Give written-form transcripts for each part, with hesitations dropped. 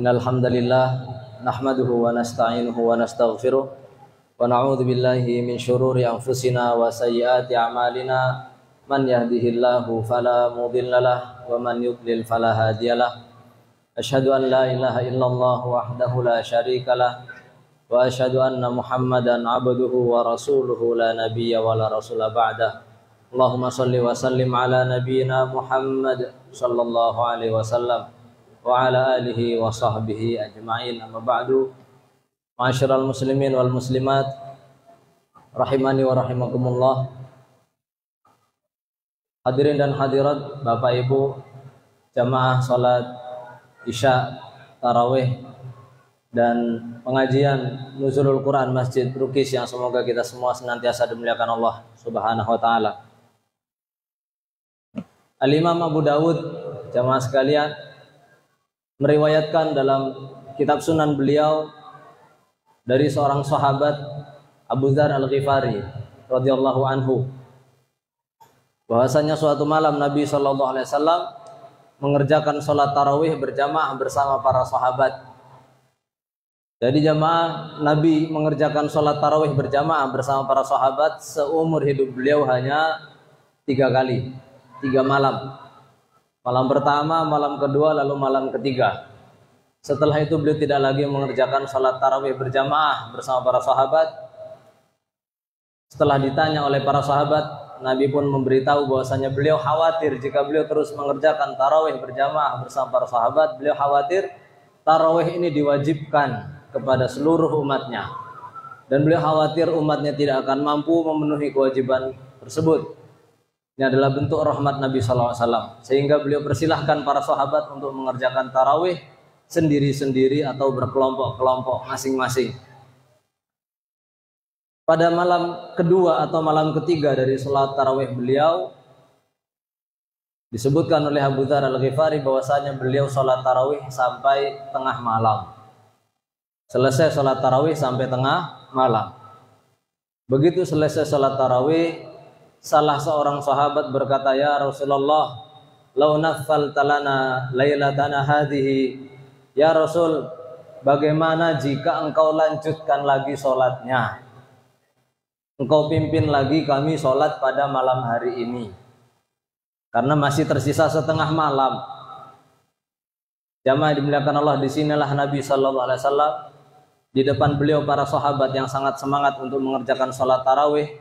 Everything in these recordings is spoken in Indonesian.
Innal hamdalillah nahmaduhu wa nasta'inuhu wa nastaghfiruh wa na'udzu billahi min syururi anfusina wa sayyiati a'malina man yahdihillahu fala mudhillalah wa man yudlil fala hadiyalah. Asyhadu an la ilaha illallah wahdahu la syarikalah wa asyhadu anna Muhammadan abduhu wa rasuluhu la nabiyya wa la rasula ba'dah. Allahumma shalli wa sallim ala nabiyyina Muhammad sallallahu alaihi wasallam wa ala alihi wa sahbihi ajma'in, amma ba'du. Ma'asyiral muslimin wal muslimat rahimani wa rahimakumullah. Hadirin dan hadirat, Bapak Ibu jamaah salat Isya, tarawih dan pengajian Nuzulul Quran Masjid Rukis yang semoga kita semua senantiasa dimuliakan Allah Subhanahu wa taala. Al-Imam Abu Dawud, jamaah sekalian, meriwayatkan dalam kitab sunan beliau dari seorang sahabat Abu Dzar Al-Ghifari radhiyallahu anhu bahwasanya suatu malam Nabi SAW mengerjakan sholat tarawih berjamaah bersama para sahabat. Jadi jamaah Nabi mengerjakan sholat tarawih berjamaah bersama para sahabat seumur hidup beliau hanya 3 kali, 3 malam. Malam pertama, malam kedua, lalu malam ketiga. Setelah itu beliau tidak lagi mengerjakan salat tarawih berjamaah bersama para sahabat. Setelah ditanya oleh para sahabat, Nabi pun memberitahu bahwasanya beliau khawatir jika beliau terus mengerjakan tarawih berjamaah bersama para sahabat, beliau khawatir tarawih ini diwajibkan kepada seluruh umatnya. Dan beliau khawatir umatnya tidak akan mampu memenuhi kewajiban tersebut. Ini adalah bentuk rahmat Nabi SAW, sehingga beliau persilahkan para sahabat untuk mengerjakan tarawih sendiri-sendiri atau berkelompok-kelompok masing-masing. Pada malam kedua atau malam ketiga dari sholat tarawih beliau, disebutkan oleh Abu Dzar Al-Ghifari bahwasanya beliau sholat tarawih sampai tengah malam. Selesai sholat tarawih sampai tengah malam. Begitu selesai sholat tarawih, salah seorang sahabat berkata, "Ya Rasulullah, lau naffalta lana lailatana hadhihi." Ya Rasul, bagaimana jika engkau lanjutkan lagi sholatnya? Engkau pimpin lagi kami sholat pada malam hari ini. Karena masih tersisa setengah malam. Jamaah dimuliakan Allah, disinilah Nabi SAW, di depan beliau para sahabat yang sangat semangat untuk mengerjakan sholat tarawih.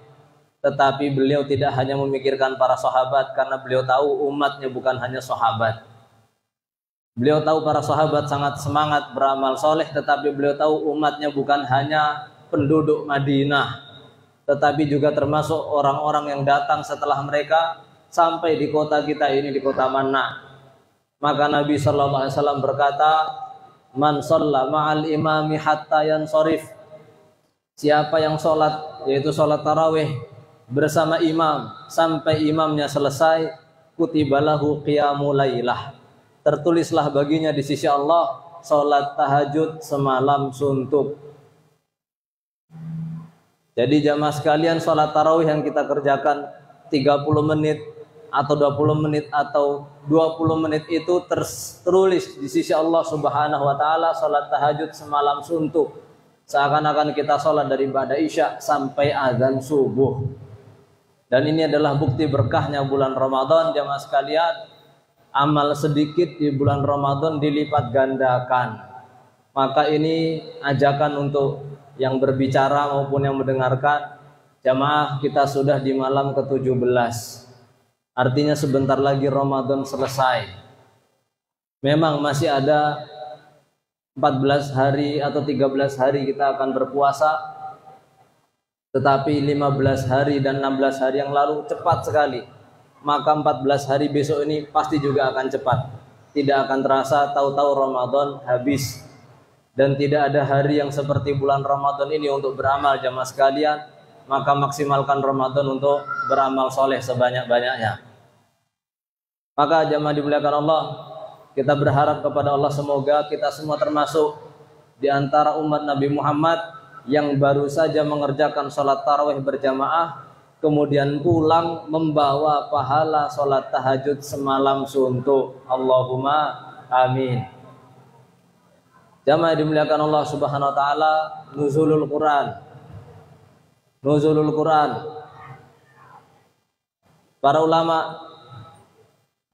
Tetapi beliau tidak hanya memikirkan para sahabat, karena beliau tahu umatnya bukan hanya sahabat. Beliau tahu para sahabat sangat semangat beramal soleh, tetapi beliau tahu umatnya bukan hanya penduduk Madinah, tetapi juga termasuk orang-orang yang datang setelah mereka sampai di kota kita ini, di kota Manna. Maka Nabi SAW berkata, "Man shalla ma'al imami hatta yansharif." Siapa yang sholat, yaitu sholat tarawih bersama imam sampai imamnya selesai, kutibalahu qiyamul lailah, tertulislah baginya di sisi Allah salat tahajud semalam suntuk. Jadi jamaah sekalian, salat tarawih yang kita kerjakan 30 menit atau 20 menit atau 20 menit itu tertulis di sisi Allah Subhanahu wa taala salat tahajud semalam suntuk, seakan-akan kita salat dari ba'da isya sampai azan subuh. Dan ini adalah bukti berkahnya bulan Ramadan, jamaah sekalian. Amal sedikit di bulan Ramadan dilipat gandakan. Maka ini ajakan untuk yang berbicara maupun yang mendengarkan. Jamaah, kita sudah di malam ke-17. Artinya sebentar lagi Ramadan selesai. Memang masih ada 14 hari atau 13 hari kita akan berpuasa. Tetapi 15 hari dan 16 hari yang lalu cepat sekali. Maka 14 hari besok ini pasti juga akan cepat. Tidak akan terasa, tahu-tahu Ramadan habis. Dan tidak ada hari yang seperti bulan Ramadan ini untuk beramal, jamaah sekalian. Maka maksimalkan Ramadan untuk beramal soleh sebanyak-banyaknya. Maka jamaah dimuliakan Allah, kita berharap kepada Allah semoga kita semua termasuk di antara umat Nabi Muhammad yang baru saja mengerjakan sholat tarawih berjamaah, kemudian pulang membawa pahala sholat tahajud semalam suntuk. Allahumma amin. Jamaah dimuliakan Allah Subhanahu wa taala, nuzulul Quran. Nuzulul Quran. Para ulama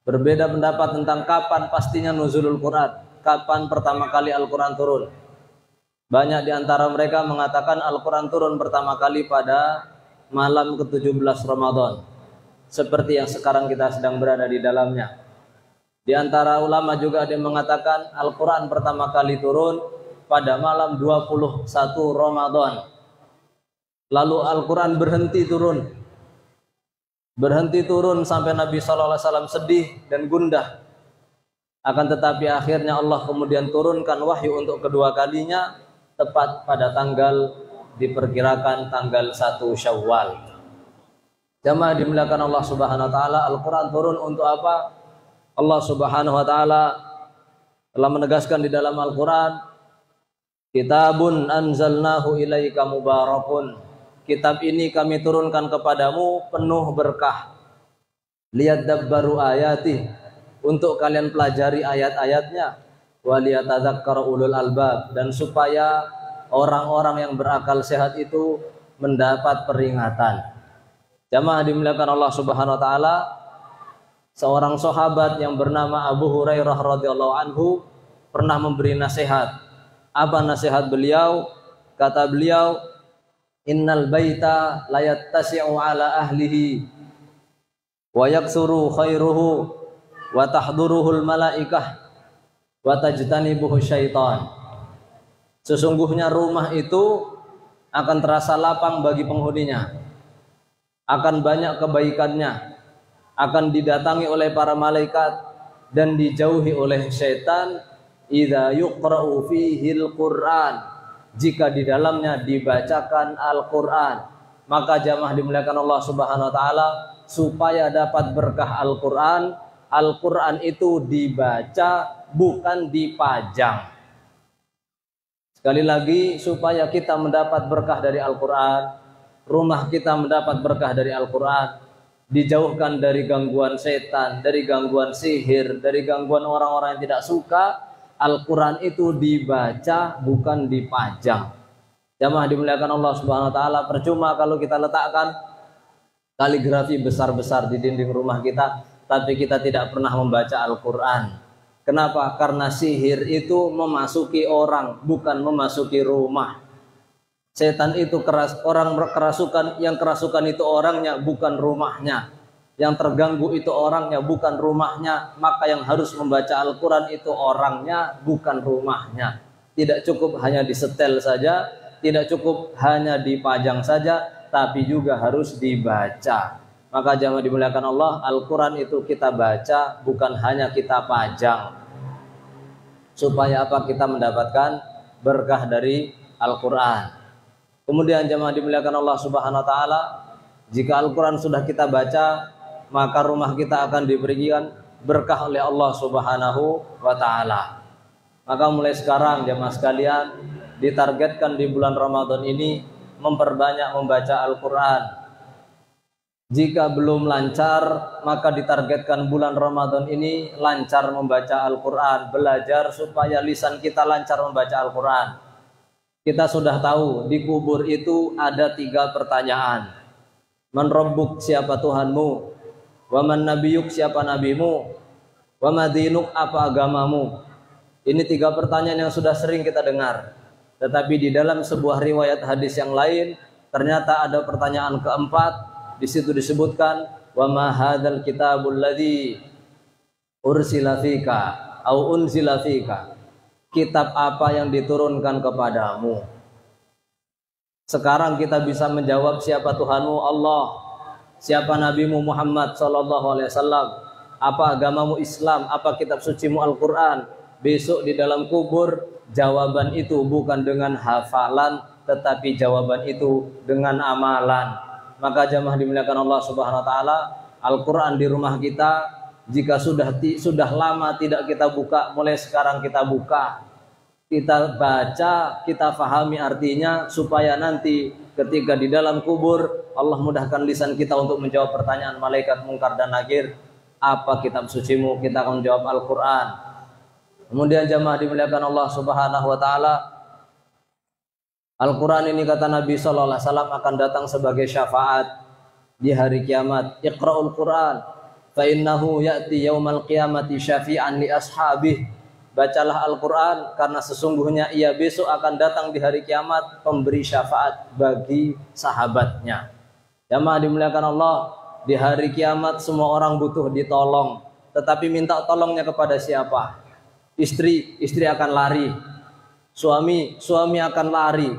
berbeda pendapat tentang kapan pastinya nuzulul Quran, kapan pertama kali Al-Quran turun. Banyak di antara mereka mengatakan Al-Quran turun pertama kali pada malam ke-17 Ramadan, seperti yang sekarang kita sedang berada di dalamnya. Di antara ulama juga ada yang mengatakan Al-Quran pertama kali turun pada malam 21 Ramadan. Lalu Al-Quran berhenti turun. Berhenti turun sampai Nabi SAW sedih dan gundah. Akan tetapi akhirnya Allah kemudian turunkan wahyu untuk kedua kalinya, tepat pada tanggal, diperkirakan tanggal 1 Syawal. Jamaah dimuliakan Allah Subhanahu wa taala, Al-Quran turun untuk apa? Allah Subhanahu wa taala telah menegaskan di dalam Al-Quran, Kitabun anzalnahu ilaika mubarakun. Kitab ini kami turunkan kepadamu penuh berkah. Liyadabbaru ayati, untuk kalian pelajari ayat-ayatnya. Waliyatadzakkara ulul albab, dan supaya orang-orang yang berakal sehat itu mendapat peringatan. Jamaah dimuliakan Allah Subhanahu wa taala, seorang sahabat yang bernama Abu Hurairah radhiyallahu anhu pernah memberi nasihat. Apa nasihat beliau? Kata beliau, innal baita la yattasi'u ala ahlihi wa yaksuru khairuhu wa tahduruhul malaikah wa tajtanibuhu syaitan. Sesungguhnya rumah itu akan terasa lapang bagi penghuninya, akan banyak kebaikannya, akan didatangi oleh para malaikat dan dijauhi oleh syaitan. Idza yuqra'u fihil Qur'an, jika di dalamnya dibacakan Al-Qur'an. Maka jamaah dimuliakan Allah Subhanahu wa taala, supaya dapat berkah Al-Qur'an, Al-Qur'an itu dibaca bukan dipajang. Sekali lagi, supaya kita mendapat berkah dari Al-Qur'an, rumah kita mendapat berkah dari Al-Qur'an, dijauhkan dari gangguan setan, dari gangguan sihir, dari gangguan orang-orang yang tidak suka, Al-Quran itu dibaca bukan dipajang. Jamaah dimuliakan Allah Subhanahu wa taala, percuma kalau kita letakkan kaligrafi besar-besar di dinding rumah kita, tapi kita tidak pernah membaca Al-Quran. Kenapa? Karena sihir itu memasuki orang, bukan memasuki rumah. Setan itu orang kerasukan, yang kerasukan itu orangnya, bukan rumahnya. Yang terganggu itu orangnya, bukan rumahnya. Maka yang harus membaca Al-Quran itu orangnya, bukan rumahnya. Tidak cukup hanya disetel saja, tidak cukup hanya dipajang saja, tapi juga harus dibaca. Maka jamaah dimuliakan Allah, Al-Quran itu kita baca, bukan hanya kita pajang. Supaya apa? Kita mendapatkan berkah dari Al-Quran. Kemudian jamaah dimuliakan Allah Subhanahu wa taala, jika Al-Quran sudah kita baca, maka rumah kita akan diberikan berkah oleh Allah Subhanahu wa taala. Maka mulai sekarang jamaah sekalian, ditargetkan di bulan Ramadan ini memperbanyak membaca Al-Quran. Jika belum lancar, maka ditargetkan bulan Ramadan ini lancar membaca Al-Quran, belajar supaya lisan kita lancar membaca Al-Quran. Kita sudah tahu di kubur itu ada 3 pertanyaan. Man rabbuk, siapa Tuhanmu? Wa man nabiyuk, siapa nabimu? Wa madinuk, apa agamamu? Ini 3 pertanyaan yang sudah sering kita dengar. Tetapi di dalam sebuah riwayat hadis yang lain, ternyata ada pertanyaan keempat. Di situ disebutkan, wa ma hadzal kitabul ladzi ursila fika au unzila fika. Kitab apa yang diturunkan kepadamu? Sekarang kita bisa menjawab, siapa Tuhanmu? Allah. Siapa nabimu? Muhammad sallallahu alaihi wasallam. Apa agamamu? Islam. Apa kitab sucimu? Al-Quran. Besok di dalam kubur, jawaban itu bukan dengan hafalan, tetapi jawaban itu dengan amalan. Maka jamaah dimuliakan Allah Subhanahu wa taala, Al-Quran di rumah kita, jika sudah lama tidak kita buka, mulai sekarang kita buka. Kita baca, kita fahami artinya, supaya nanti ketika di dalam kubur Allah mudahkan lisan kita untuk menjawab pertanyaan malaikat Munkar dan Nakir. Apa kitab sucimu? Kita akan menjawab Al-Quran. Kemudian jamaah dimuliakan Allah Subhanahu wa taala, Al-Qur'an ini kata Nabi sallallahu alaihi wasallam akan datang sebagai syafaat di hari kiamat. Iqra'ul Qur'an fa innahu ya'ti yaumal qiyamati syafi'an li ashabihi. Bacalah Al-Qur'an karena sesungguhnya ia besok akan datang di hari kiamat pemberi syafaat bagi sahabatnya. Jamaah dimuliakan Allah, di hari kiamat semua orang butuh ditolong, tetapi minta tolongnya kepada siapa? Istri akan lari, suami akan lari,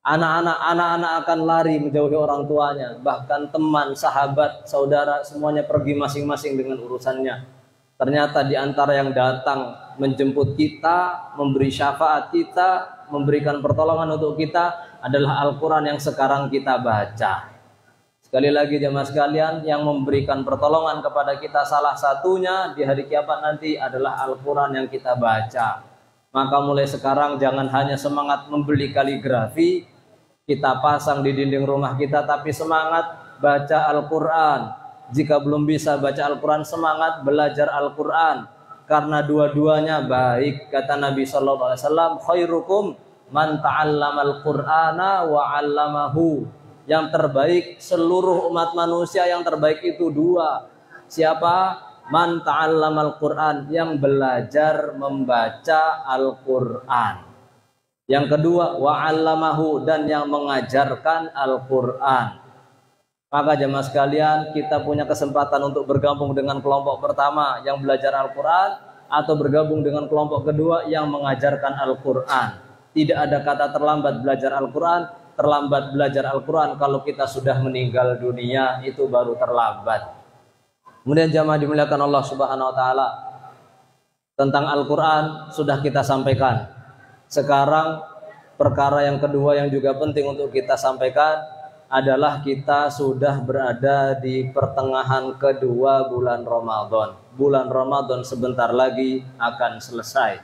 anak-anak akan lari menjauhi orang tuanya, bahkan teman, sahabat, saudara semuanya pergi masing-masing dengan urusannya. Ternyata di antara yang datang menjemput kita, memberi syafaat kita, memberikan pertolongan untuk kita adalah Al-Quran yang sekarang kita baca. Sekali lagi jemaah sekalian, yang memberikan pertolongan kepada kita salah satunya di hari kiamat nanti adalah Al-Quran yang kita baca. Maka mulai sekarang jangan hanya semangat membeli kaligrafi, kita pasang di dinding rumah kita, tapi semangat baca Al-Quran. Jika belum bisa baca Al-Quran, semangat belajar Al-Quran. Karena dua-duanya baik. Kata Nabi SAW, khairukum man ta'allamal Qur'ana wa 'allamahu. Yang terbaik seluruh umat manusia, yang terbaik itu dua. Siapa? Man ta'allamal Qur'an, yang belajar membaca Al-Qur'an. Yang kedua, wa 'allamahu, dan yang mengajarkan Al-Qur'an. Maka jemaah sekalian, kita punya kesempatan untuk bergabung dengan kelompok pertama yang belajar Al-Qur'an, atau bergabung dengan kelompok kedua yang mengajarkan Al-Qur'an. Tidak ada kata terlambat belajar Al-Qur'an. Terlambat belajar Al-Quran kalau kita sudah meninggal dunia, itu baru terlambat. Kemudian jamaah dimuliakan Allah Subhanahu wa taala, tentang Al-Quran sudah kita sampaikan. Sekarang perkara yang kedua yang juga penting untuk kita sampaikan adalah kita sudah berada di pertengahan kedua bulan Ramadan. Bulan Ramadan sebentar lagi akan selesai.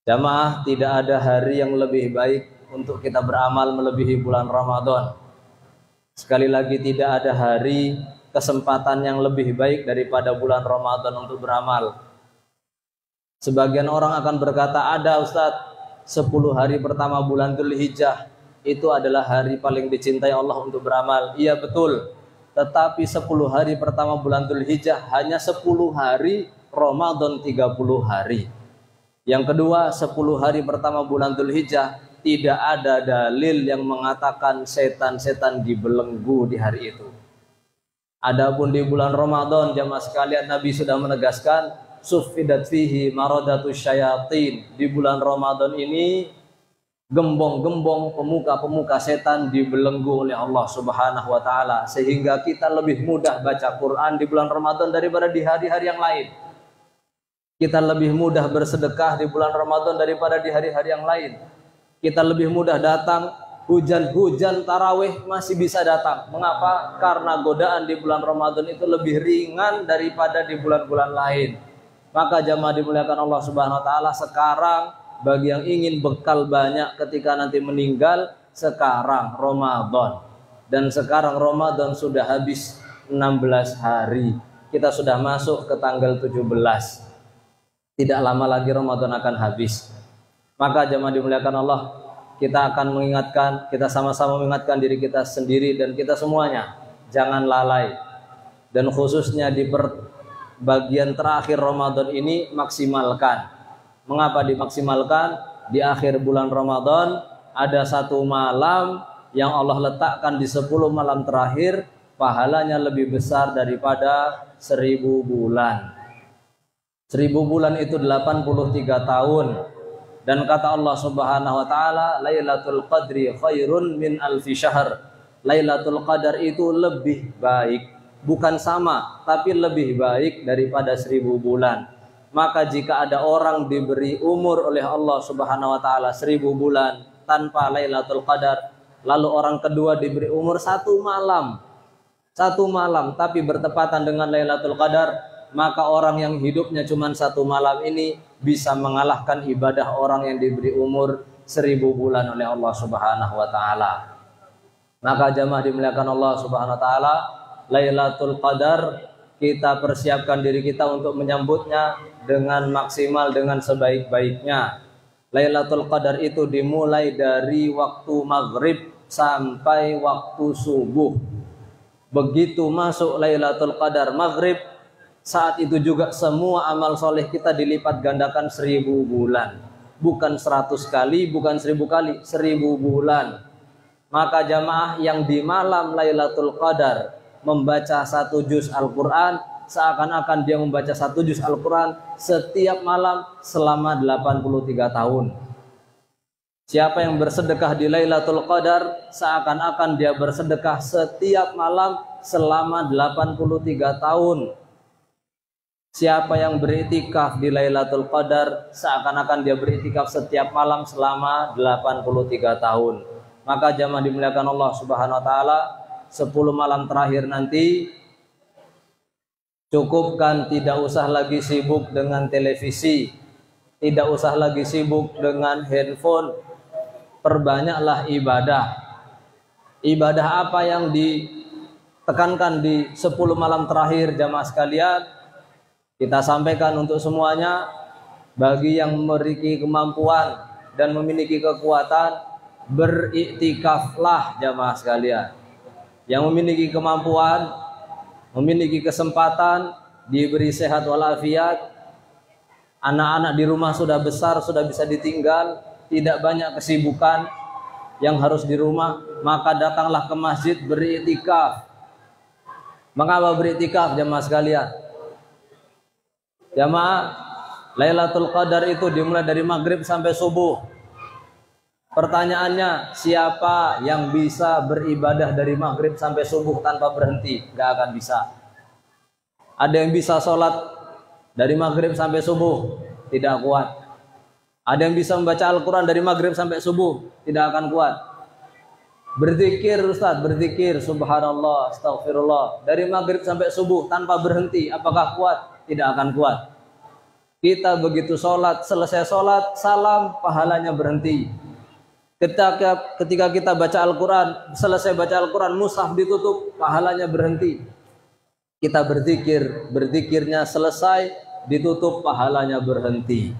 Jamaah, tidak ada hari yang lebih baik untuk kita beramal melebihi bulan Ramadan. Sekali lagi, tidak ada hari kesempatan yang lebih baik daripada bulan Ramadan untuk beramal. Sebagian orang akan berkata, ada Ustadz, 10 hari pertama bulan Dzulhijjah itu adalah hari paling dicintai Allah untuk beramal. Iya betul, tetapi 10 hari pertama bulan Dzulhijjah hanya 10 hari, Ramadan 30 hari. Yang kedua, 10 hari pertama bulan Dzulhijjah tidak ada dalil yang mengatakan setan-setan dibelenggu di hari itu. Adapun di bulan Ramadan, jamaah sekalian, Nabi sudah menegaskan suffidat fihi maradatus syayatin. Di bulan Ramadan ini gembong-gembong pemuka-pemuka setan dibelenggu oleh Allah Subhanahu wa taala, sehingga kita lebih mudah baca Quran di bulan Ramadan daripada di hari-hari yang lain. Kita lebih mudah bersedekah di bulan Ramadan daripada di hari-hari yang lain. Kita lebih mudah datang, hujan-hujan tarawih masih bisa datang. Mengapa? Karena godaan di bulan Ramadan itu lebih ringan daripada di bulan-bulan lain. Maka jamaah dimuliakan Allah Subhanahu wa taala, sekarang bagi yang ingin bekal banyak ketika nanti meninggal, sekarang Ramadan. Dan sekarang Ramadan sudah habis 16 hari. Kita sudah masuk ke tanggal 17. Tidak lama lagi Ramadan akan habis. Maka jemaah dimuliakan Allah, kita akan mengingatkan, kita sama-sama mengingatkan diri kita sendiri dan kita semuanya, jangan lalai. Dan khususnya di bagian terakhir Ramadan ini, maksimalkan. Mengapa dimaksimalkan? Di akhir bulan Ramadan ada satu malam yang Allah letakkan di 10 malam terakhir, pahalanya lebih besar daripada 1000 bulan. 1000 bulan itu 83 tahun. Dan kata Allah Subhanahu wa taala, Lailatul Qadri khairun min alfi syahr. Lailatul Qadar itu lebih baik, bukan sama, tapi lebih baik daripada 1000 bulan. Maka jika ada orang diberi umur oleh Allah Subhanahu wa taala 1000 bulan tanpa Lailatul Qadar, lalu orang kedua diberi umur 1 malam. 1 malam tapi bertepatan dengan Lailatul Qadar, maka orang yang hidupnya cuma 1 malam ini bisa mengalahkan ibadah orang yang diberi umur 1000 bulan oleh Allah Subhanahu wa taala. Maka jamaah dimuliakan Allah Subhanahu wa taala, Lailatul Qadar kita persiapkan diri kita untuk menyambutnya dengan maksimal, dengan sebaik-baiknya. Lailatul Qadar itu dimulai dari waktu maghrib sampai waktu subuh. Begitu masuk Lailatul Qadar maghrib, saat itu juga semua amal soleh kita dilipat gandakan 1000 bulan. Bukan 100 kali, bukan 1000 kali, 1000 bulan. Maka jamaah yang di malam Lailatul Qadar membaca 1 juz Al-Quran, seakan-akan dia membaca 1 juz Al-Quran setiap malam selama 83 tahun. Siapa yang bersedekah di Lailatul Qadar, seakan-akan dia bersedekah setiap malam selama 83 tahun. Siapa yang beriktikaf di Lailatul Qadar, seakan-akan dia beriktikaf setiap malam selama 83 tahun. Maka jamaah dimuliakan Allah Subhanahu wa taala, 10 malam terakhir nanti cukupkan, tidak usah lagi sibuk dengan televisi, tidak usah lagi sibuk dengan handphone. Perbanyaklah ibadah. Ibadah apa yang ditekankan di 10 malam terakhir jamaah sekalian? Kita sampaikan untuk semuanya. Bagi yang memiliki kemampuan dan memiliki kekuatan, beriktikaflah jamaah sekalian. Yang memiliki kemampuan, memiliki kesempatan, diberi sehat walafiat, anak-anak di rumah sudah besar, sudah bisa ditinggal, tidak banyak kesibukan yang harus di rumah, maka datanglah ke masjid beriktikaf. Mengapa beriktikaf jamaah sekalian? Jamaah, Lailatul Qadar itu dimulai dari maghrib sampai subuh. Pertanyaannya, siapa yang bisa beribadah dari maghrib sampai subuh tanpa berhenti? Gak akan bisa. Ada yang bisa sholat dari maghrib sampai subuh? Tidak kuat. Ada yang bisa membaca Al-Quran dari maghrib sampai subuh? Tidak akan kuat. Berzikir Ustaz, berzikir subhanallah, astaghfirullah dari maghrib sampai subuh tanpa berhenti, apakah kuat? Tidak akan kuat. Kita begitu sholat, selesai sholat, salam, pahalanya berhenti. Ketika kita baca Al-Quran, selesai baca Al-Quran, mushaf ditutup, pahalanya berhenti. Kita berzikir, berzikirnya selesai, ditutup, pahalanya berhenti.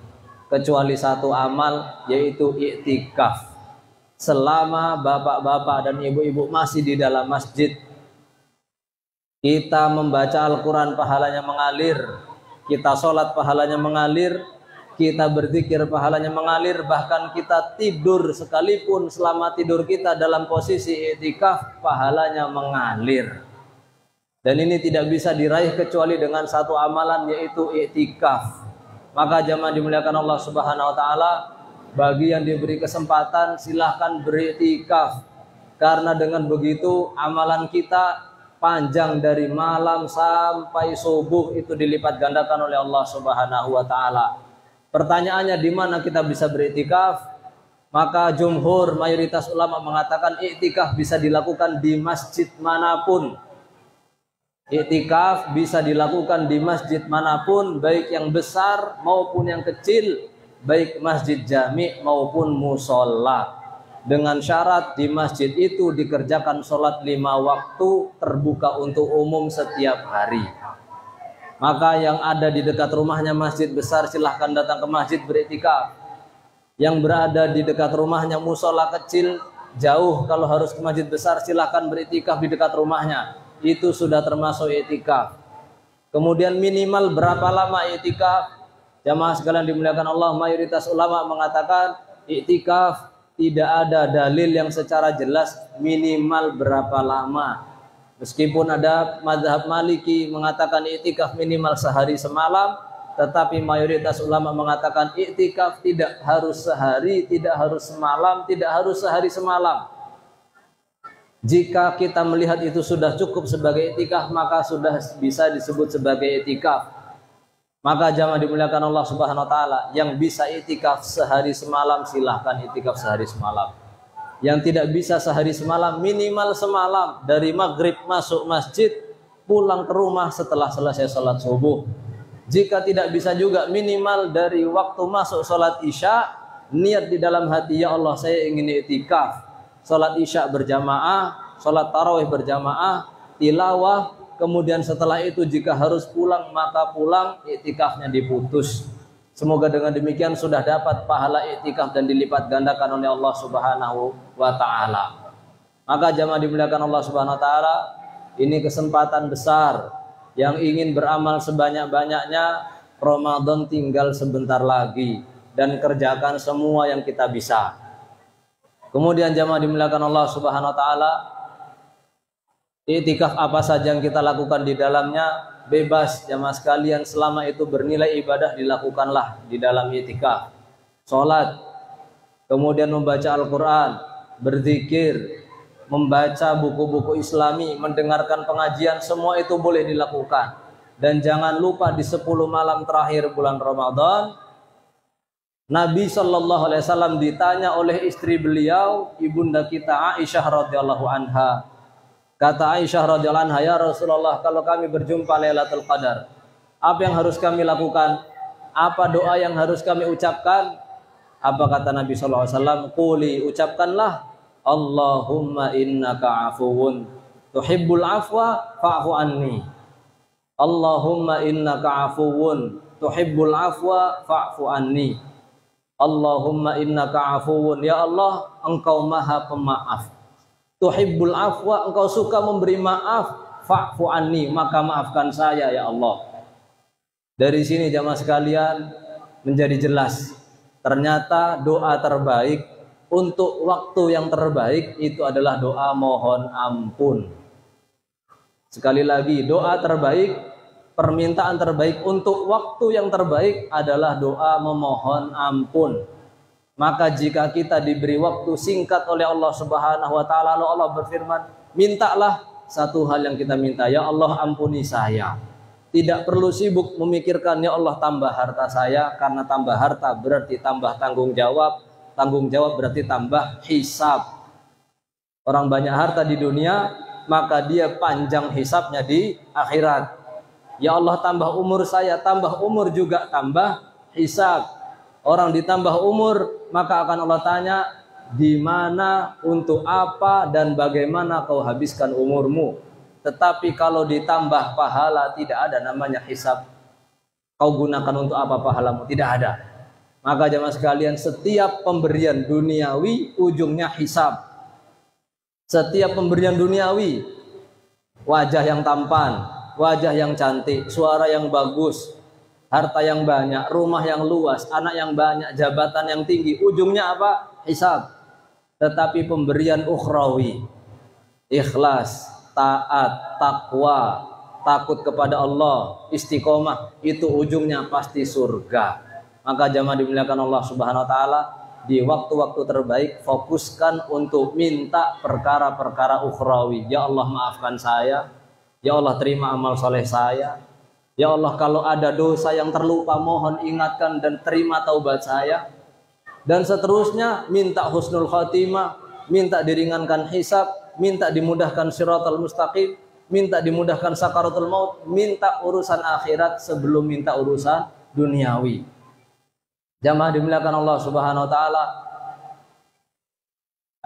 Kecuali satu amal, yaitu iktikaf. Selama bapak-bapak dan ibu-ibu masih di dalam masjid, kita membaca Al-Quran, pahalanya mengalir. Kita sholat, pahalanya mengalir. Kita berzikir, pahalanya mengalir. Bahkan kita tidur sekalipun, selama tidur kita dalam posisi iktikaf, pahalanya mengalir. Dan ini tidak bisa diraih kecuali dengan satu amalan, yaitu iktikaf. Maka jamaah dimuliakan Allah Subhanahu wa taala, bagi yang diberi kesempatan silahkan beriktikaf. Karena dengan begitu amalan kita panjang dari malam sampai subuh itu dilipat gandakan oleh Allah Subhanahu wa taala. Pertanyaannya, di mana kita bisa beriktikaf? Maka jumhur, mayoritas ulama mengatakan iktikaf bisa dilakukan di masjid manapun. Iktikaf bisa dilakukan di masjid manapun, baik yang besar maupun yang kecil, baik masjid jami maupun musola. Dengan syarat di masjid itu dikerjakan sholat 5 waktu terbuka untuk umum setiap hari. Maka yang ada di dekat rumahnya masjid besar, silahkan datang ke masjid beriktikaf. Yang berada di dekat rumahnya musola kecil, jauh, kalau harus ke masjid besar silahkan beriktikaf di dekat rumahnya. Itu sudah termasuk iktikaf. Kemudian minimal berapa lama iktikaf? Jamaah sekalian dimuliakan Allah, mayoritas ulama mengatakan iktikaf tidak ada dalil yang secara jelas minimal berapa lama. Meskipun ada mazhab Maliki mengatakan iktikaf minimal sehari semalam, tetapi mayoritas ulama mengatakan iktikaf tidak harus sehari, tidak harus semalam, tidak harus sehari semalam. Jika kita melihat itu sudah cukup sebagai iktikaf, maka sudah bisa disebut sebagai iktikaf. Maka jamaah dimuliakan Allah Subhanahu wa taala, yang bisa iktikaf sehari semalam silahkan iktikaf sehari semalam. Yang tidak bisa sehari semalam, minimal semalam dari maghrib masuk masjid, pulang ke rumah setelah selesai sholat subuh. Jika tidak bisa juga, minimal dari waktu masuk sholat isya, niat di dalam hati, ya Allah saya ingin iktikaf. Sholat isya berjamaah, sholat tarawih berjamaah, tilawah, kemudian setelah itu jika harus pulang maka pulang, iktikafnya diputus. Semoga dengan demikian sudah dapat pahala iktikaf dan dilipat gandakan oleh Allah Subhanahu wa taala. Maka jamaah dimuliakan Allah Subhanahu wa taala, ini kesempatan besar yang ingin beramal sebanyak-banyaknya. Ramadan tinggal sebentar lagi dan kerjakan semua yang kita bisa. Kemudian jamaah dimuliakan Allah Subhanahu wa taala, iktikaf apa saja yang kita lakukan di dalamnya bebas jamaah sekalian, selama itu bernilai ibadah dilakukanlah di dalam iktikaf. Salat, kemudian membaca Al-Qur'an, berzikir, membaca buku-buku Islami, mendengarkan pengajian, semua itu boleh dilakukan. Dan jangan lupa di 10 malam terakhir bulan Ramadan, Nabi Shallallahu Alaihi Wasallam ditanya oleh istri beliau, ibunda kita Aisyah radhiyallahu anha. Kata Aisyah radhiyallahu anha, ya Rasulullah, kalau kami berjumpa Lailatul Qadar, apa yang harus kami lakukan? Apa doa yang harus kami ucapkan? Apa kata Nabi sallallahu alaihi wasallam? Quli, ucapkanlah, Allahumma innaka afuwun tuhibbul afwa fa'fu anni. Allahumma innaka afuwun tuhibbul afwa fa'fu anni. Allahumma innaka afuwun, ya Allah, engkau maha pemaaf. Tuhibbul afwa, engkau suka memberi maaf, fa'fu anni, maka maafkan saya ya Allah. Dari sini jamaah sekalian menjadi jelas, ternyata doa terbaik untuk waktu yang terbaik itu adalah doa mohon ampun. Sekali lagi, doa terbaik, permintaan terbaik untuk waktu yang terbaik adalah doa memohon ampun. Maka jika kita diberi waktu singkat oleh Allah Subhanahu wa taala, lalu Allah berfirman, mintalah satu hal yang kita minta, ya Allah ampuni saya. Tidak perlu sibuk memikirkan, ya Allah tambah harta saya, karena tambah harta berarti tambah tanggung jawab berarti tambah hisab. Orang banyak harta di dunia, maka dia panjang hisabnya di akhirat. Ya Allah tambah umur saya, tambah umur juga tambah hisab. Orang ditambah umur, maka akan Allah tanya, di mana, untuk apa, dan bagaimana kau habiskan umurmu. Tetapi kalau ditambah pahala, tidak ada namanya hisab. Kau gunakan untuk apa pahalamu? Tidak ada. Maka jemaah sekalian, setiap pemberian duniawi ujungnya hisab. Setiap pemberian duniawi, wajah yang tampan, wajah yang cantik, suara yang bagus, harta yang banyak, rumah yang luas, anak yang banyak, jabatan yang tinggi, ujungnya apa? Hisab. Tetapi pemberian ukhrawi, ikhlas, taat, takwa, takut kepada Allah, istiqomah, itu ujungnya pasti surga. Maka jamaah dimuliakan Allah Subhanahu wa taala, di waktu-waktu terbaik fokuskan untuk minta perkara-perkara ukhrawi. Ya Allah maafkan saya, ya Allah terima amal soleh saya, ya Allah kalau ada dosa yang terlupa mohon ingatkan dan terima taubat saya. Dan seterusnya, minta husnul khatimah, minta diringankan hisab, minta dimudahkan siratal mustaqim, minta dimudahkan sakaratul maut, minta urusan akhirat sebelum minta urusan duniawi. Jamaah dimuliakan Allah Subhanahu wa taala,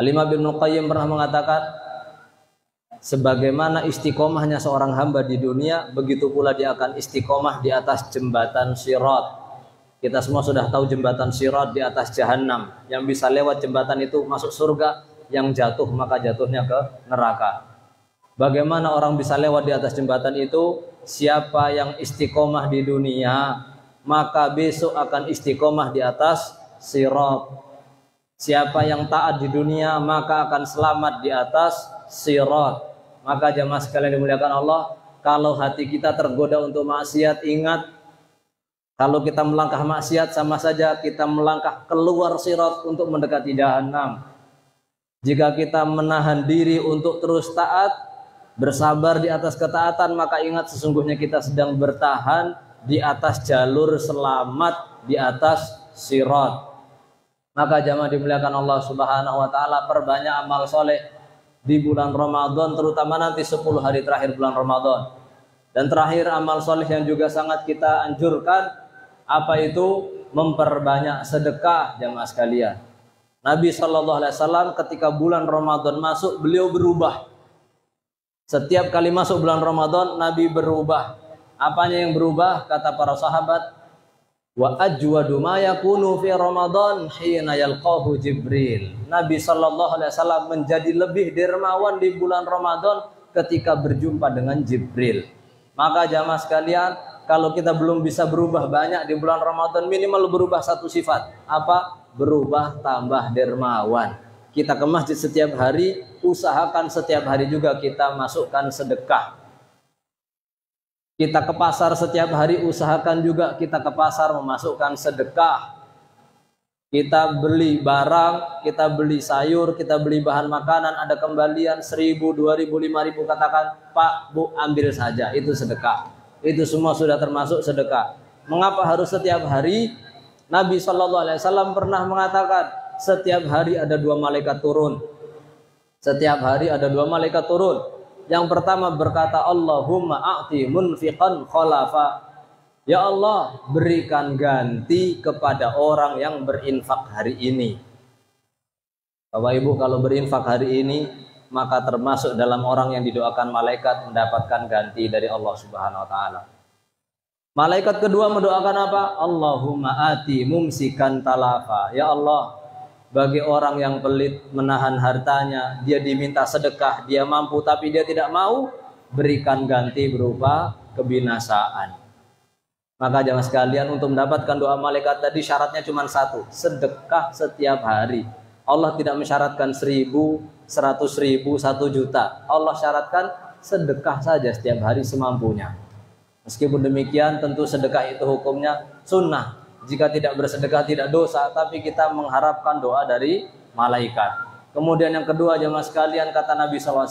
Al-Imam Ibnu Qayyim pernah mengatakan, sebagaimana istiqomahnya seorang hamba di dunia, begitu pula dia akan istiqomah di atas jembatan Sirat. Kita semua sudah tahu jembatan Sirat di atas Jahannam. Yang bisa lewat jembatan itu masuk surga, yang jatuh maka jatuhnya ke neraka. Bagaimana orang bisa lewat di atas jembatan itu? Siapa yang istiqomah di dunia, maka besok akan istiqomah di atas Sirat. Siapa yang taat di dunia, maka akan selamat di atas Sirat. Maka jamaah sekalian dimuliakan Allah, kalau hati kita tergoda untuk maksiat, ingat, kalau kita melangkah maksiat sama saja kita melangkah keluar Sirat untuk mendekati Jahannam. Jika kita menahan diri untuk terus taat, bersabar di atas ketaatan, maka ingat sesungguhnya kita sedang bertahan di atas jalur selamat, di atas Sirat. Maka jamaah dimuliakan Allah Subhanahu wa taala, perbanyak amal soleh di bulan Ramadan, terutama nanti 10 hari terakhir bulan Ramadan. Dan terakhir amal soleh yang juga sangat kita anjurkan, apa itu? Memperbanyak sedekah jamaah sekalian. Nabi Shallallahu Alaihi Wasallam ketika bulan Ramadan masuk, beliau berubah. Setiap kali masuk bulan Ramadan, Nabi berubah. Apanya yang berubah? Kata para sahabat, wa ajwadu ma yakunu fi Ramadan hina yalqahu Jibril. Nabi sallallahu alaihi wasallam menjadi lebih dermawan di bulan Ramadan ketika berjumpa dengan Jibril. Maka jamaah sekalian, kalau kita belum bisa berubah banyak di bulan Ramadan, minimal berubah satu sifat. Apa? Berubah tambah dermawan. Kita ke masjid setiap hari, usahakan setiap hari juga kita masukkan sedekah. Kita ke pasar setiap hari, usahakan juga kita ke pasar memasukkan sedekah. Kita beli barang, kita beli sayur, kita beli bahan makanan, ada kembalian 1.000, 2.000, 5.000, katakan, Pak, Bu, ambil saja, itu sedekah. Itu semua sudah termasuk sedekah. Mengapa harus setiap hari? Nabi SAW pernah mengatakan, setiap hari ada 2 malaikat turun. Setiap hari ada 2 malaikat turun. Yang pertama berkata, Allahumma a'ti munfiqan khalafa. Ya Allah, berikan ganti kepada orang yang berinfak hari ini. Bapak Ibu, kalau berinfak hari ini, maka termasuk dalam orang yang didoakan malaikat mendapatkan ganti dari Allah Subhanahu wa taala. Malaikat kedua mendoakan apa? Allahumma ati mumsikan talafa. Ya Allah, bagi orang yang pelit menahan hartanya, dia diminta sedekah, dia mampu tapi dia tidak mau, berikan ganti berupa kebinasaan. Maka jamaah sekalian, untuk mendapatkan doa malaikat tadi syaratnya cuma satu, sedekah setiap hari. Allah tidak mensyaratkan 1.000, 100.000, 1 juta. Allah syaratkan sedekah saja setiap hari semampunya. Meskipun demikian, tentu sedekah itu hukumnya sunnah. Jika tidak bersedekah tidak dosa, tapi kita mengharapkan doa dari malaikat. Kemudian yang kedua jamaah sekalian, kata Nabi SAW,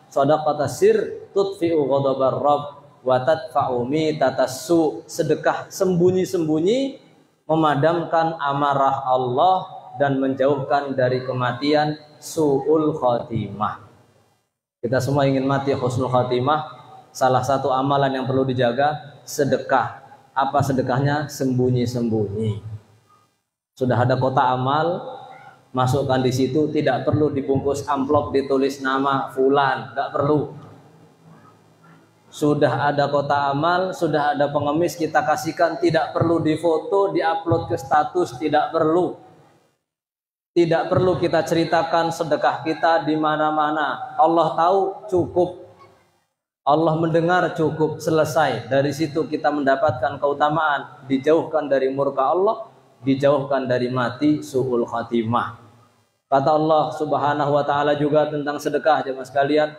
shadaqatas sir tutfi'u ghadabar rabb wa tadfa'u mitatassu. Sedekah sembunyi-sembunyi memadamkan amarah Allah dan menjauhkan dari kematian su'ul khatimah. Kita semua ingin mati husnul khatimah. Salah satu amalan yang perlu dijaga sedekah. Apa sedekahnya? Sembunyi-sembunyi. Sudah ada kotak amal, masukkan di situ, tidak perlu dibungkus amplop ditulis nama fulan, nggak perlu. Sudah ada kotak amal, sudah ada pengemis, kita kasihkan, tidak perlu difoto, diupload ke status, tidak perlu. Tidak perlu kita ceritakan sedekah kita di mana-mana. Allah tahu, cukup. Allah mendengar, cukup, selesai. Dari situ kita mendapatkan keutamaan, dijauhkan dari murka Allah, dijauhkan dari mati su'ul khatimah. Kata Allah Subhanahu wa taala juga tentang sedekah jemaah sekalian,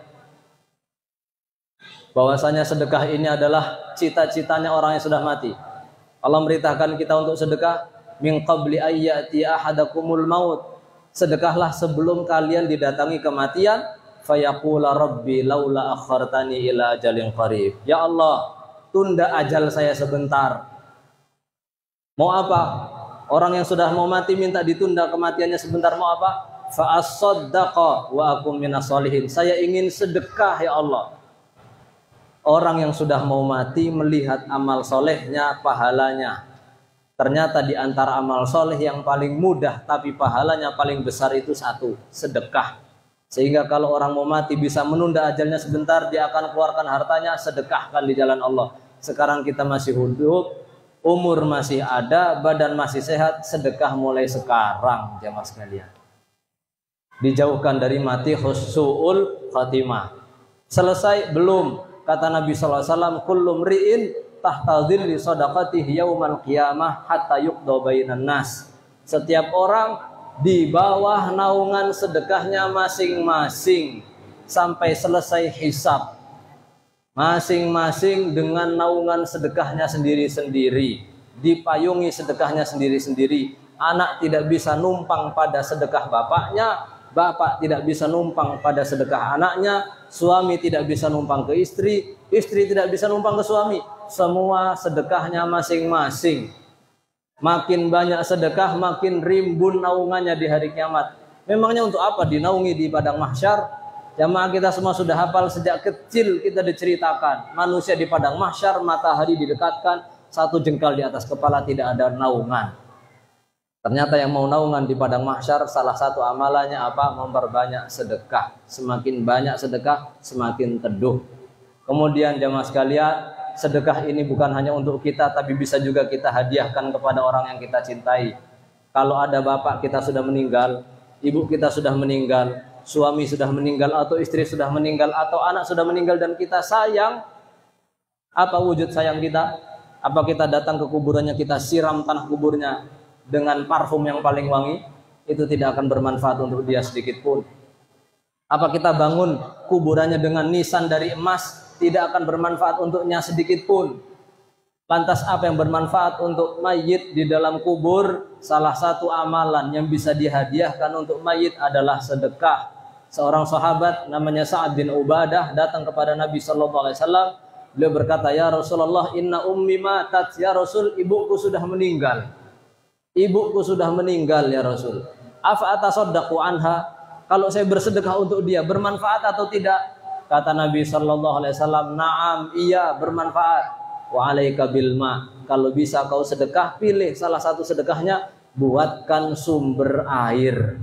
bahwasanya sedekah ini adalah cita-citanya orang yang sudah mati. Allah merintahkan kita untuk sedekah min qabli ayyati ahadakumul maut. Sedekahlah sebelum kalian didatangi kematian. Fayaqula rabbi laula akhartani ila ajalin qarib. Ya Allah, tunda ajal saya sebentar. Mau apa? Orang yang sudah mau mati minta ditunda kematiannya sebentar, mau apa? Fa as-saddaqa wa akum minas solihin. Saya ingin sedekah ya Allah. Orang yang sudah mau mati melihat amal solehnya, pahalanya. Ternyata di antara amal soleh yang paling mudah tapi pahalanya paling besar itu satu, sedekah. Sehingga kalau orang mau mati bisa menunda ajalnya sebentar, dia akan keluarkan hartanya, sedekahkan di jalan Allah. Sekarang kita masih hidup, umur masih ada, badan masih sehat, sedekah mulai sekarang jamaah sekalian. Dijauhkan dari mati husnul khatimah. Selesai? Belum. Kata Nabi SAW, kullu mri'in tahta dhilli sadaqatihi yaumal qiyamah hatta yuqda bainan nas. Setiap orang di bawah naungan sedekahnya masing-masing sampai selesai hisab. Masing-masing dengan naungan sedekahnya sendiri-sendiri, dipayungi sedekahnya sendiri-sendiri. Anak tidak bisa numpang pada sedekah bapaknya, bapak tidak bisa numpang pada sedekah anaknya, suami tidak bisa numpang ke istri, istri tidak bisa numpang ke suami. Semua sedekahnya masing-masing. Makin banyak sedekah, makin rimbun naungannya di hari kiamat. Memangnya untuk apa dinaungi di padang mahsyar? Jamaah kita semua sudah hafal, sejak kecil kita diceritakan. Manusia di padang mahsyar, matahari didekatkan, 1 jengkal di atas kepala tidak ada naungan. Ternyata yang mau naungan di padang mahsyar salah satu amalannya apa? Memperbanyak sedekah. Semakin banyak sedekah, semakin teduh. Kemudian jamaah sekalian, sedekah ini bukan hanya untuk kita, tapi bisa juga kita hadiahkan kepada orang yang kita cintai. Kalau ada bapak kita sudah meninggal, ibu kita sudah meninggal, suami sudah meninggal, atau istri sudah meninggal, atau anak sudah meninggal dan kita sayang, apa wujud sayang kita? Apa kita datang ke kuburannya, kita siram tanah kuburnya dengan parfum yang paling wangi? Itu tidak akan bermanfaat untuk dia sedikit pun. Apa kita bangun kuburannya dengan nisan dari emas? Tidak akan bermanfaat untuknya sedikit pun. Lantas apa yang bermanfaat untuk mayit di dalam kubur? Salah satu amalan yang bisa dihadiahkan untuk mayit adalah sedekah. Seorang sahabat namanya Sa'ad bin Ubadah datang kepada Nabi SAW. Beliau berkata, "Ya Rasulullah, inna ummi matat." Ya Rasul, ibuku sudah meninggal. Ibuku sudah meninggal ya Rasul. Afa atasaddaqu anha? Kalau saya bersedekah untuk dia bermanfaat atau tidak? Kata Nabi SAW, "Na'am, iya bermanfaat." Wa alaika bil ma. Kalau bisa kau sedekah, pilih salah satu sedekahnya, buatkan sumber air.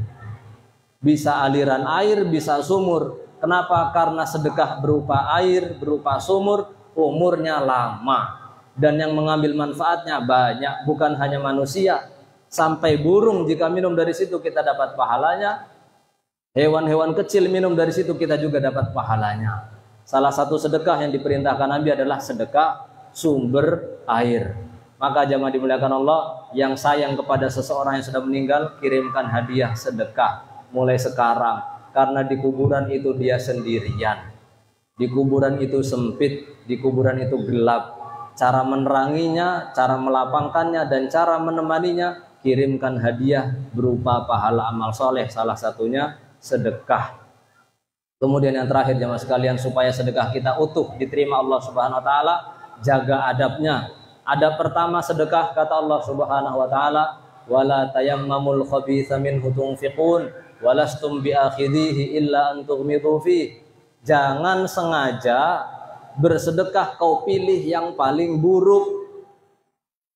Bisa aliran air, bisa sumur. Kenapa? Karena sedekah berupa air, berupa sumur, umurnya lama. Dan yang mengambil manfaatnya banyak, bukan hanya manusia. Sampai burung jika minum dari situ kita dapat pahalanya. Hewan-hewan kecil minum dari situ kita juga dapat pahalanya. Salah satu sedekah yang diperintahkan Nabi adalah sedekah sumber air. Maka jamaah dimuliakan Allah, yang sayang kepada seseorang yang sudah meninggal, kirimkan hadiah sedekah mulai sekarang. Karena di kuburan itu dia sendirian. Di kuburan itu sempit, di kuburan itu gelap. Cara meneranginya, cara melapangkannya, dan cara menemaninya, kirimkan hadiah berupa pahala amal soleh, salah satunya sedekah. Kemudian yang terakhir jamaah sekalian, supaya sedekah kita utuh diterima Allah Subhanahu wa taala, jaga adabnya. Adab pertama sedekah, kata Allah Subhanahu wa taala, "Wala tayammamul khabitha minhu tunfiqun walastum biakhidhihi illa an tughmidu fi." Jangan sengaja bersedekah kau pilih yang paling buruk,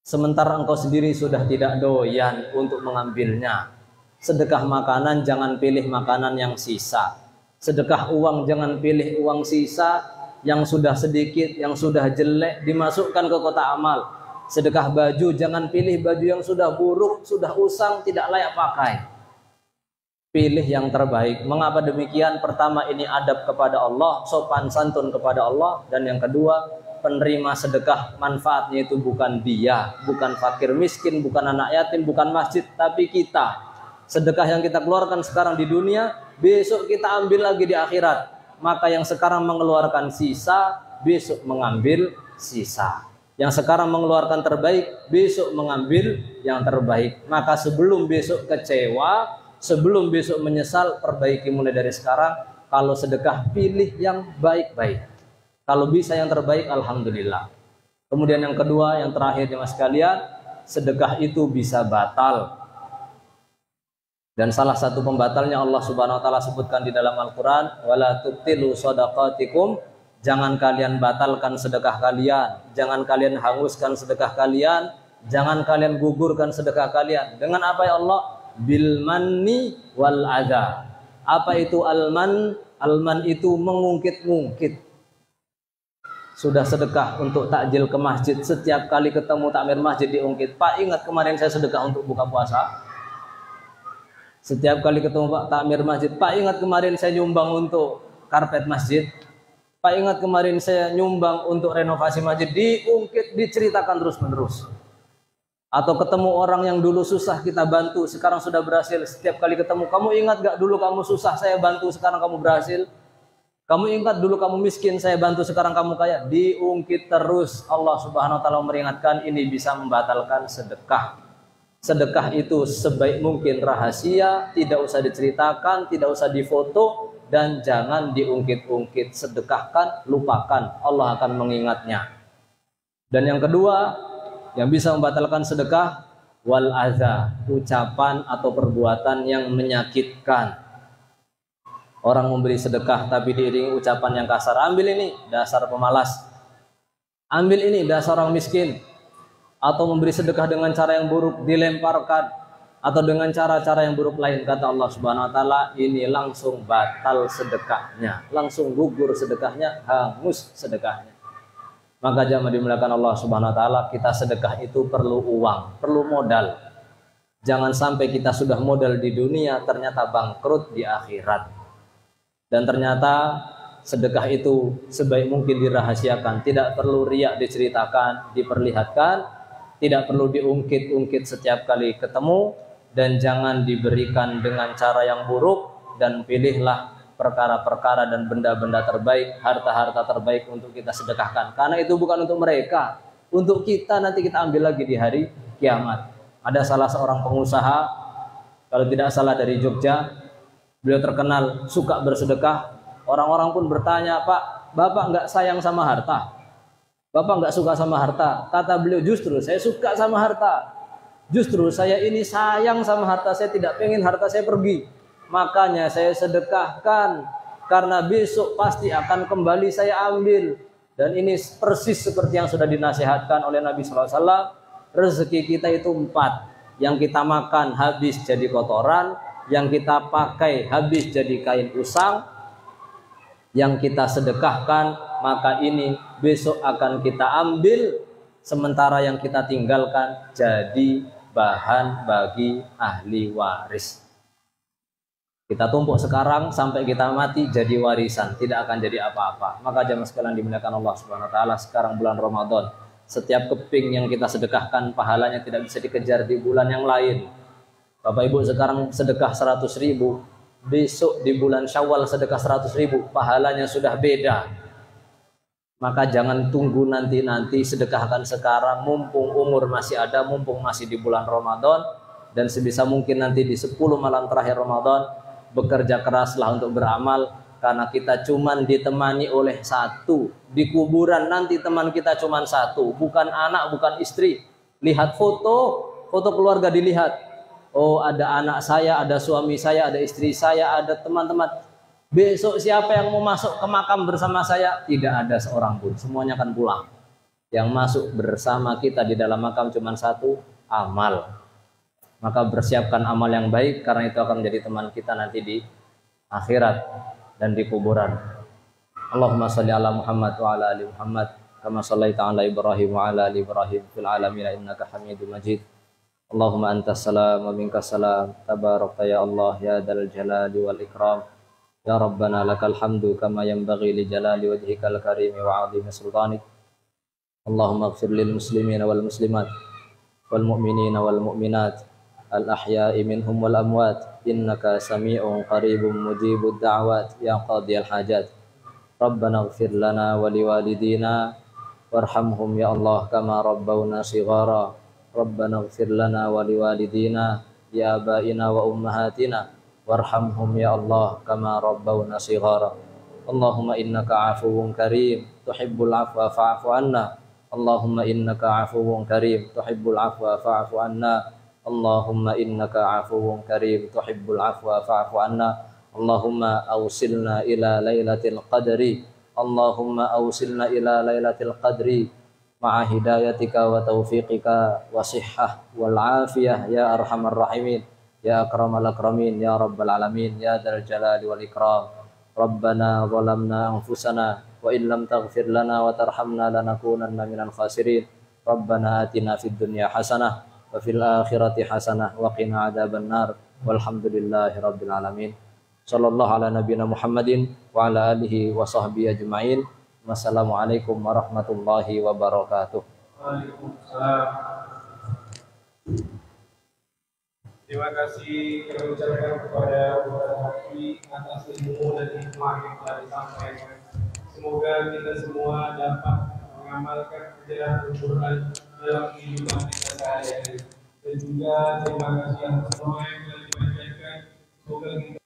sementara engkau sendiri sudah tidak doyan untuk mengambilnya. Sedekah makanan jangan pilih makanan yang sisa. Sedekah uang jangan pilih uang sisa yang sudah sedikit, yang sudah jelek, dimasukkan ke kotak amal. Sedekah baju jangan pilih baju yang sudah buruk, sudah usang, tidak layak pakai. Pilih yang terbaik. Mengapa demikian? Pertama, ini adab kepada Allah, sopan santun kepada Allah. Dan yang kedua, penerima sedekah manfaatnya itu bukan dia, bukan fakir miskin, bukan anak yatim, bukan masjid, tapi kita. Sedekah yang kita keluarkan sekarang di dunia, besok kita ambil lagi di akhirat. Maka yang sekarang mengeluarkan sisa, besok mengambil sisa. Yang sekarang mengeluarkan terbaik, besok mengambil yang terbaik. Maka sebelum besok kecewa, sebelum besok menyesal, perbaiki mulai dari sekarang. Kalau sedekah, pilih yang baik-baik. Kalau bisa yang terbaik, alhamdulillah. Kemudian yang kedua, yang terakhir jemaah sekalian, sedekah itu bisa batal. Dan salah satu pembatalnya Allah Subhanahu wa taala sebutkan di dalam Al-Qur'an, "Wala tubtilu shadaqatikum." Jangan kalian batalkan sedekah kalian, jangan kalian hanguskan sedekah kalian, jangan kalian gugurkan sedekah kalian. Dengan apa ya Allah? Bil manni wal adza. Apa itu al-man? Al-man itu mengungkit-ungkit. Sudah sedekah untuk takjil ke masjid, setiap kali ketemu takmir masjid diungkit. Pak, ingat kemarin saya sedekah untuk buka puasa? Setiap kali ketemu Pak takmir masjid, Pak, ingat kemarin saya nyumbang untuk karpet masjid. Pak, ingat kemarin saya nyumbang untuk renovasi masjid. Diungkit, diceritakan terus-menerus. Atau ketemu orang yang dulu susah kita bantu, sekarang sudah berhasil. Setiap kali ketemu, kamu ingat gak dulu kamu susah saya bantu, sekarang kamu berhasil? Kamu ingat dulu kamu miskin, saya bantu, sekarang kamu kaya? Diungkit terus. Allah Subhanahu wa taala meringatkan, ini bisa membatalkan sedekah. Sedekah itu sebaik mungkin rahasia, tidak usah diceritakan, tidak usah difoto, dan jangan diungkit-ungkit. Sedekahkan, lupakan, Allah akan mengingatnya. Dan yang kedua, yang bisa membatalkan sedekah, wal adza, ucapan atau perbuatan yang menyakitkan. Orang memberi sedekah tapi diiringi ucapan yang kasar. Ambil ini, dasar pemalas. Ambil ini, dasar orang miskin. Atau memberi sedekah dengan cara yang buruk, dilemparkan. atau dengan cara-cara yang buruk lain, kata Allah Subhanahu wa taala, ini langsung batal sedekahnya, langsung gugur sedekahnya, hangus sedekahnya. Maka jamaah dimuliakan Allah Subhanahu wa taala, kita sedekah itu perlu uang, perlu modal. Jangan sampai kita sudah modal di dunia ternyata bangkrut di akhirat. Dan ternyata sedekah itu sebaik mungkin dirahasiakan, tidak perlu riak diceritakan, diperlihatkan, tidak perlu diungkit-ungkit setiap kali ketemu, dan jangan diberikan dengan cara yang buruk, dan pilihlah perkara-perkara dan benda-benda terbaik, harta-harta terbaik untuk kita sedekahkan, karena itu bukan untuk mereka, untuk kita nanti kita ambil lagi di hari kiamat. Ada salah seorang pengusaha, kalau tidak salah dari Jogja, beliau terkenal suka bersedekah. Orang-orang pun bertanya, Pak, Bapak nggak sayang sama harta? Bapak nggak suka sama harta? Kata beliau, justru saya suka sama harta. Justru saya ini sayang sama harta, saya tidak pengen harta saya pergi. Makanya saya sedekahkan, karena besok pasti akan kembali saya ambil. Dan ini persis seperti yang sudah dinasihatkan oleh Nabi SAW. Rezeki kita itu 4. Yang kita makan habis jadi kotoran, yang kita pakai habis jadi kain usang, yang kita sedekahkan maka ini besok akan kita ambil, sementara yang kita tinggalkan jadi bahan bagi ahli waris. Kita tumpuk sekarang sampai kita mati jadi warisan, tidak akan jadi apa-apa. Maka jamaah sekalian dimuliakan Allah Subhanahu wa taala, sekarang bulan Ramadan, setiap keping yang kita sedekahkan pahalanya tidak bisa dikejar di bulan yang lain. Bapak Ibu sekarang sedekah 100.000, besok di bulan Syawal sedekah 100.000, pahalanya sudah beda. Maka jangan tunggu nanti sedekahkan sekarang, mumpung umur masih ada, mumpung masih di bulan Ramadan, dan sebisa mungkin nanti di 10 malam terakhir Ramadan bekerja keraslah untuk beramal, karena kita cuman ditemani oleh satu. Di kuburan nanti teman kita cuman satu, bukan anak, bukan istri. Lihat foto keluarga dilihat. Oh, ada anak saya, ada suami saya, ada istri saya, ada teman-teman. Besok siapa yang mau masuk ke makam bersama saya? Tidak ada seorang pun, semuanya akan pulang. Yang masuk bersama kita di dalam makam cuma satu, amal. Maka bersiapkan amal yang baik, karena itu akan menjadi teman kita nanti di akhirat dan di kuburan. Allahumma sholli ala Muhammad wa ala ali Muhammad kama shallaita ala Ibrahim wa ala ali Ibrahim fil alamin innaka Hamidum Majid. Allahumma antas salam wa minkas salam, tabarakta ya Allah ya dzal jalali wal ikram. Ya Rabbana lakal hamdu kama yanbaghi li jalali wajhikal karim wa 'azimi sultanik. Allahumma ighfir lil muslimina wal muslimat wal mu'minina wal mu'minat al ahya'i minhum wal amwat, innaka sami'un qaribun mujibud da'wat ya qadiyal hajat. Rabbana ighfir lana wa liwalidina warhamhum ya Allah kama rabbawna shighara. Rabbana ighfir lana wa liwalidina ya abaina wa ummahatina warhamhum ya Allah kama rabbawna shighara. Allahumma innaka afuwun karim tuhibbul afwa fa'fu anna. Allahumma innaka afuwun karim tuhibbul afwa fa'fu anna. Allahumma innaka afuwun karim tuhibbul afwa fa'fu anna. Allahumma awsilna ila lailatul qadri. Allahumma awsilna ila lailatul qadri ma'a hidayatika wa taufiqika wa sihhah wal afiyah ya arhamar rahimin ya akramal akramin ya rabbal alamin ya dzal jalali wal ikram. Rabbana zalamna anfusana wa in lam taghfir lana wa tarhamna lanakunanna minal khasirin. Rabbana atina fid dunya hasanah wa fil akhirati hasanah wa qina adzaban nar. Walhamdulillahi rabbil alamin. Sallallahu ala nabiyina Muhammadin wa ala alihi wa sahbihi ajma'in. Wassalamualaikum warahmatullahi wabarakatuh. Waalaikumsalam. Terima kasih kami ucapkan kepada Bapak Hafiz atas ilmu dan hikmah yang telah disampaikan. Semoga kita semua dapat mengamalkan ajaran Al-Quran dalam kehidupan kita sehari-hari. Dan juga terima kasih atas semua yang telah dibacakan. Semoga kita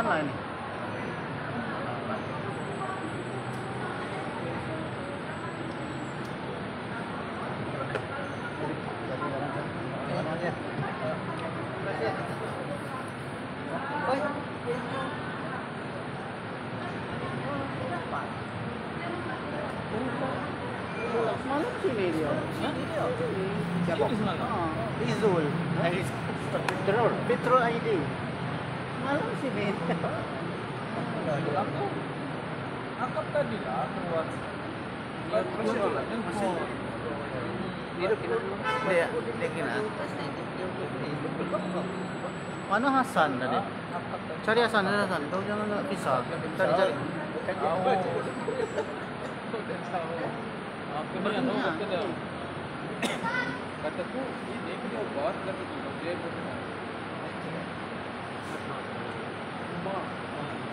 Kapan lah ini? Semalam sini dia. Siapa? Izul. Petrol ID. Semalam sini. Angkat tadi lah keluar. Ya terus masih. Dia kena. Mana Hasan tadi? Cari Hasan, Kau jangan nak pisah. Cari. Aku ni yang tahu kata. Kataku ini punya obat kata tu dia punya.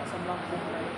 Asam lambung naik.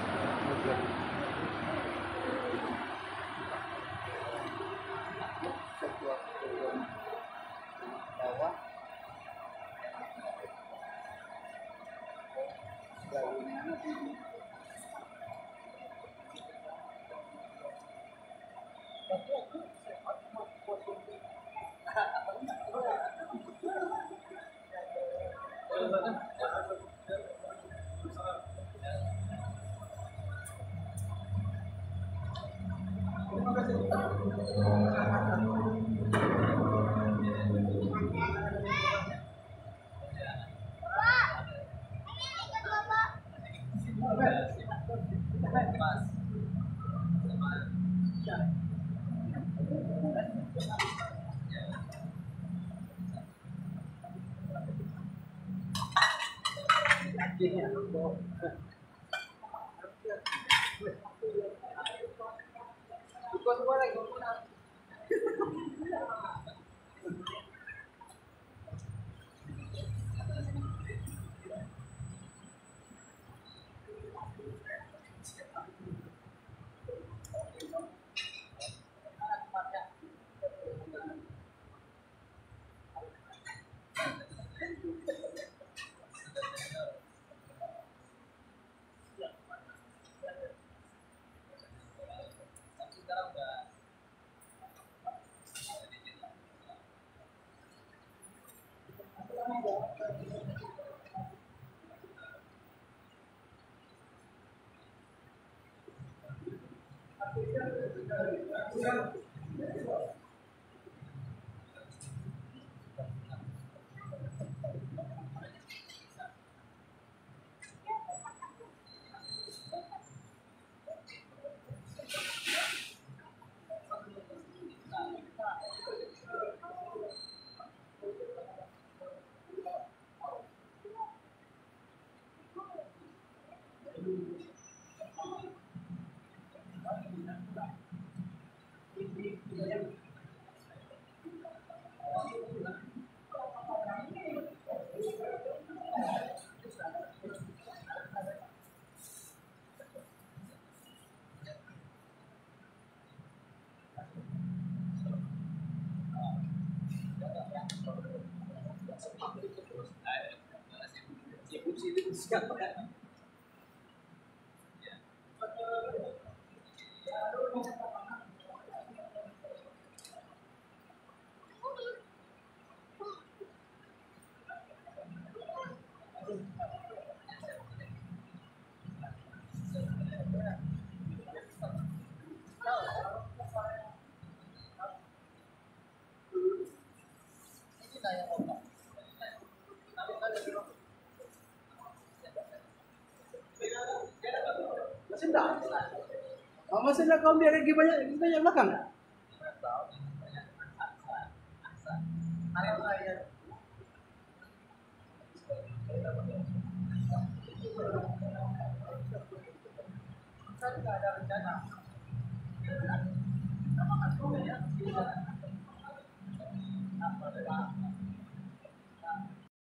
Masih nak kau biar lagi banyak belakang tak? Ada rencana. Apa